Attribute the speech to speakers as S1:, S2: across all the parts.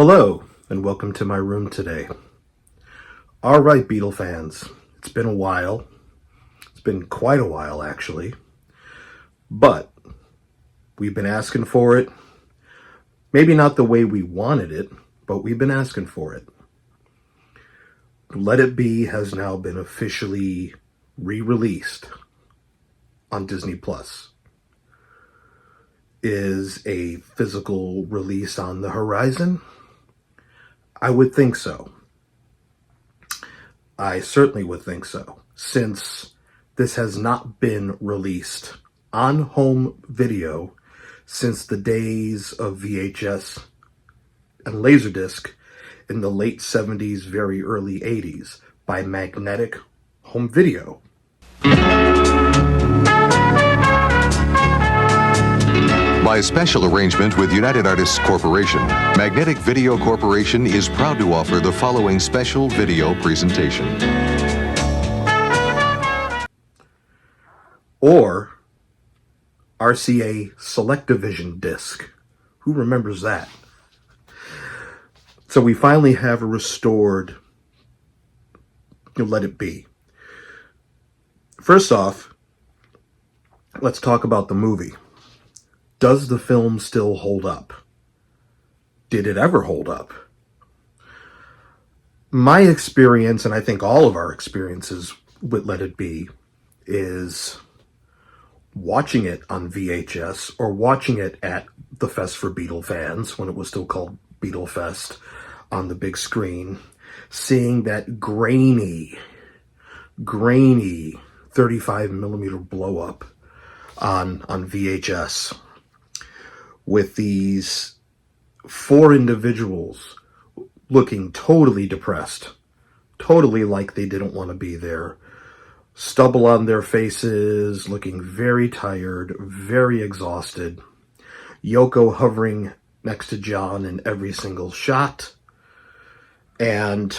S1: Hello, and welcome to my room today. All right, Beatle fans, it's been a while. It's been quite a while, actually. But we've been asking for it. Maybe not the way we wanted it, but we've been asking for it. Let It Be has now been officially re-released on Disney Plus. Is a physical release on the horizon? I would think so. I certainly would think so, since this has not been released on home video since the days of VHS and Laserdisc in the late 70s, very early 80s by Magnetic Home Video.
S2: By special arrangement with United Artists Corporation, Magnetic Video Corporation is proud to offer the following special video presentation.
S1: Or RCA Select-O-Vision disc. Who remembers that? So we finally have a restored Let It Be. First off, let's talk about the movie. Does the film still hold up? Did it ever hold up? My experience, and I think all of our experiences with Let It Be, is watching it on VHS or watching it at the Fest for Beatle fans, when it was still called Beatle Fest, on the big screen, seeing that grainy 35 millimeter blow up on VHS, with these four individuals looking totally depressed, totally like they didn't want to be there, stubble on their faces, looking very tired, very exhausted, Yoko hovering next to John in every single shot, and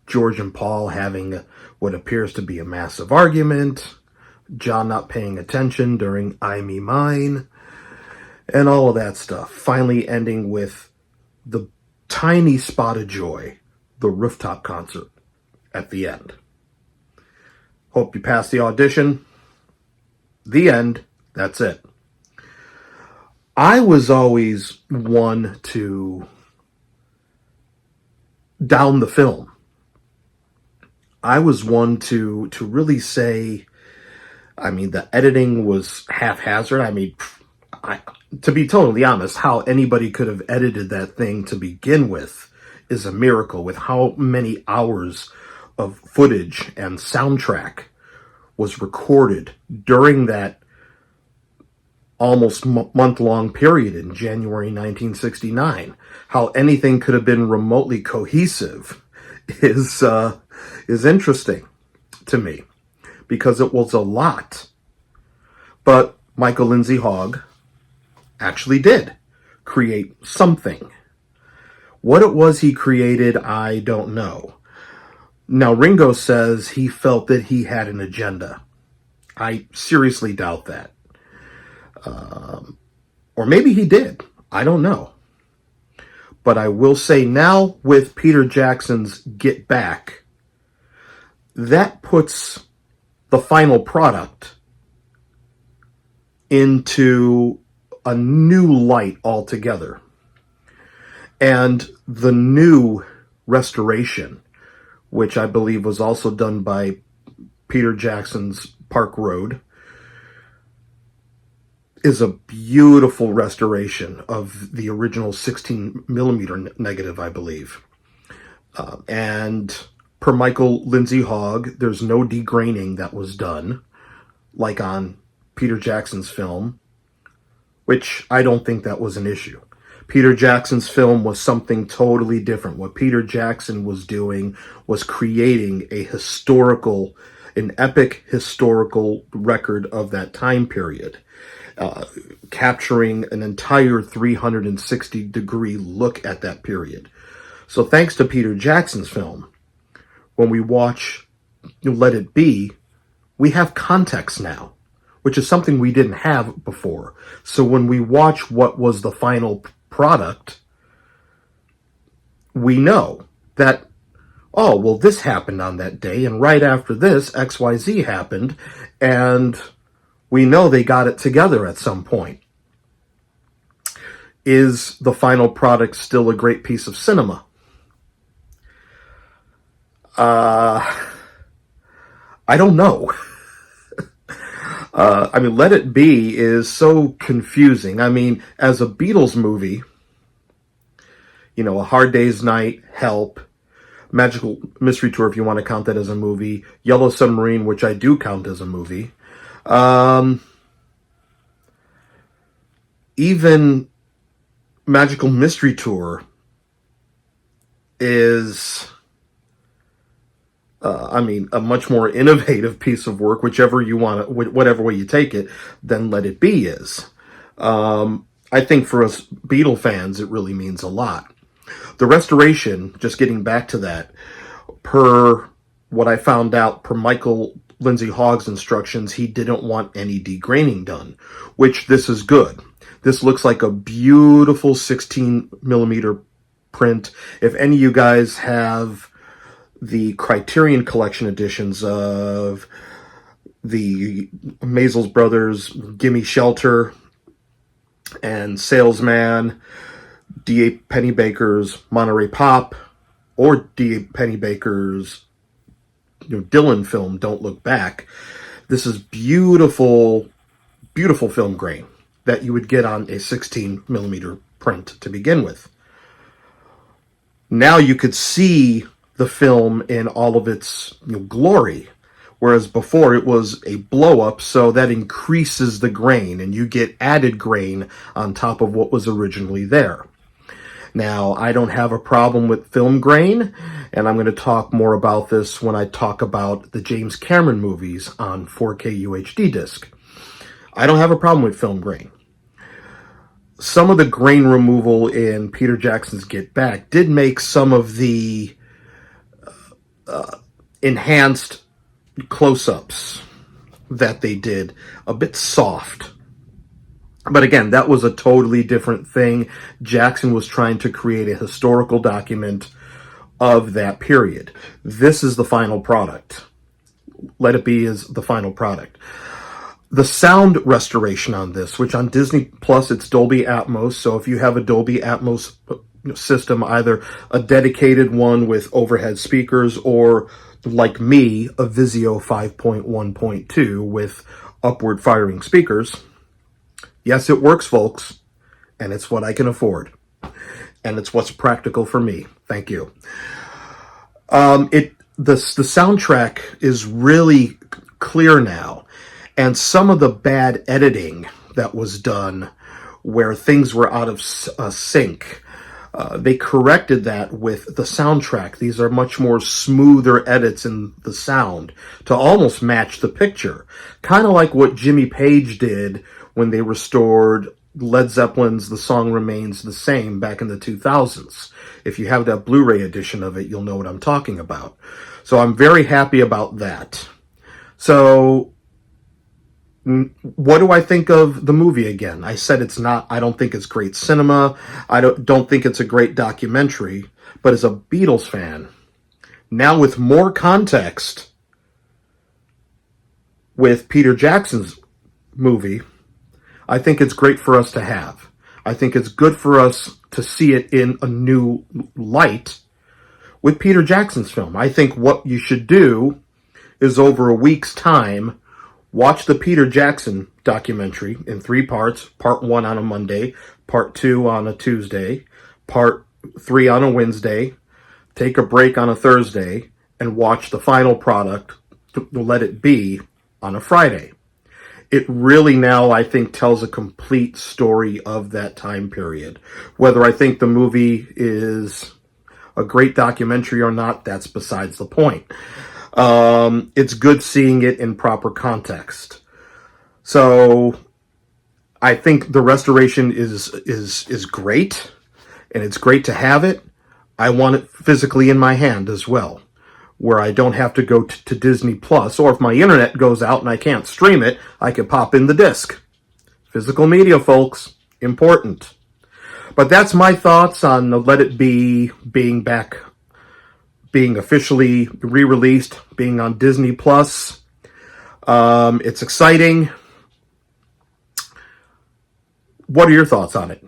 S1: George and Paul having what appears to be a massive argument, John not paying attention during I Me Mine, and all of that stuff. Finally ending with the tiny spot of joy, the rooftop concert at the end. Hope you passed the audition. The end. That's it. I was always one to down the film. I was one to really say, the editing was haphazard. To be totally honest, how anybody could have edited that thing to begin with is a miracle, with how many hours of footage and soundtrack was recorded during that almost month-long period in January 1969. How anything could have been remotely cohesive is interesting to me, because it was a lot. But Michael Lindsay Hogg actually did create something. What it was he created, I don't know. Now, Ringo says he felt that he had an agenda. I seriously doubt that. Or maybe he did. I don't know. But I will say now, with Peter Jackson's Get Back, that puts the final product into a new light altogether. And the new restoration, which I believe was also done by Peter Jackson's Park Road, is a beautiful restoration of the original 16 millimeter negative, I believe. And per Michael Lindsay Hogg, there's no degraining that was done, like on Peter Jackson's film, which I don't think that was an issue. Peter Jackson's film was something totally different. What Peter Jackson was doing was creating an epic historical record of that time period, capturing an entire 360-degree look at that period. So thanks to Peter Jackson's film, when we watch Let It Be, we have context now, which is something we didn't have before. So when we watch what was the final product, we know that, oh, well, this happened on that day, and right after this, XYZ happened, and we know they got it together at some point. Is the final product still a great piece of cinema? I don't know. Let It Be is so confusing. As a Beatles movie, A Hard Day's Night, Help, Magical Mystery Tour, if you want to count that as a movie, Yellow Submarine, which I do count as a movie, even Magical Mystery Tour is, a much more innovative piece of work, whichever you want, whatever way you take it, than Let It Be is. I think for us Beatle fans, it really means a lot. The restoration, just getting back to that, per what I found out, per Michael Lindsay Hogg's instructions, he didn't want any degraining done, which this is good. This looks like a beautiful 16 millimeter print. If any of you guys have the Criterion Collection editions of the Maysles Brothers, Gimme Shelter, and Salesman, D.A. Pennebaker's Monterey Pop, or D.A. Pennebaker's Dylan film, Don't Look Back, this is beautiful, beautiful film grain that you would get on a 16 millimeter print to begin with. Now you could see the film in all of its glory, whereas before it was a blow-up, so that increases the grain, and you get added grain on top of what was originally there. Now, I don't have a problem with film grain, and I'm going to talk more about this when I talk about the James Cameron movies on 4K UHD disc. I don't have a problem with film grain. Some of the grain removal in Peter Jackson's Get Back did make some of the enhanced close-ups that they did a bit soft. But again, that was a totally different thing. Jackson was trying to create a historical document of that period. This is the final product. Let It Be is the final product. The sound restoration on this, which on Disney Plus, it's Dolby Atmos. So if you have a Dolby Atmos system, either a dedicated one with overhead speakers, or like me, a Vizio 5.1.2 with upward firing speakers. Yes, it works, folks, and it's what I can afford, and it's what's practical for me. Thank you. The soundtrack is really clear now, and some of the bad editing that was done, where things were out of sync, they corrected that with the soundtrack. These are much more smoother edits in the sound to almost match the picture, kind of like what Jimmy Page did when they restored Led Zeppelin's The Song Remains the Same back in the 2000s. If you have that Blu-ray edition of it, you'll know what I'm talking about. So I'm very happy about that. So what do I think of the movie again? I said I don't think it's great cinema. I don't think it's a great documentary. But as a Beatles fan, now with more context with Peter Jackson's movie, I think it's great for us to have. I think it's good for us to see it in a new light with Peter Jackson's film. I think what you should do is, over a week's time, watch the Peter Jackson documentary in 3 parts. Part 1 on a Monday, Part 2 on a Tuesday, Part 3 on a Wednesday, take a break on a Thursday, and watch the final product, Let It Be, on a Friday. It really now, I think, tells a complete story of that time period. Whether I think the movie is a great documentary or not, that's besides the point. It's good seeing it in proper context. So I think the restoration is great, and it's great to have it. I want it physically in my hand as well, where I don't have to go to Disney Plus, or if my internet goes out and I can't stream it, I can pop in the disc. Physical media, folks, important. But that's my thoughts on Let It Be being back, being officially re-released, being on Disney Plus. It's exciting. What are your thoughts on it?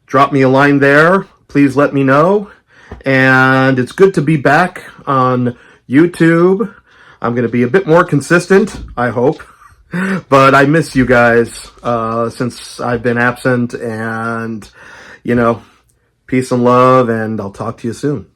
S1: Drop me a line there. Please let me know. And it's good to be back on YouTube. I'm going to be a bit more consistent, I hope. But I miss you guys since I've been absent. And, peace and love, and I'll talk to you soon.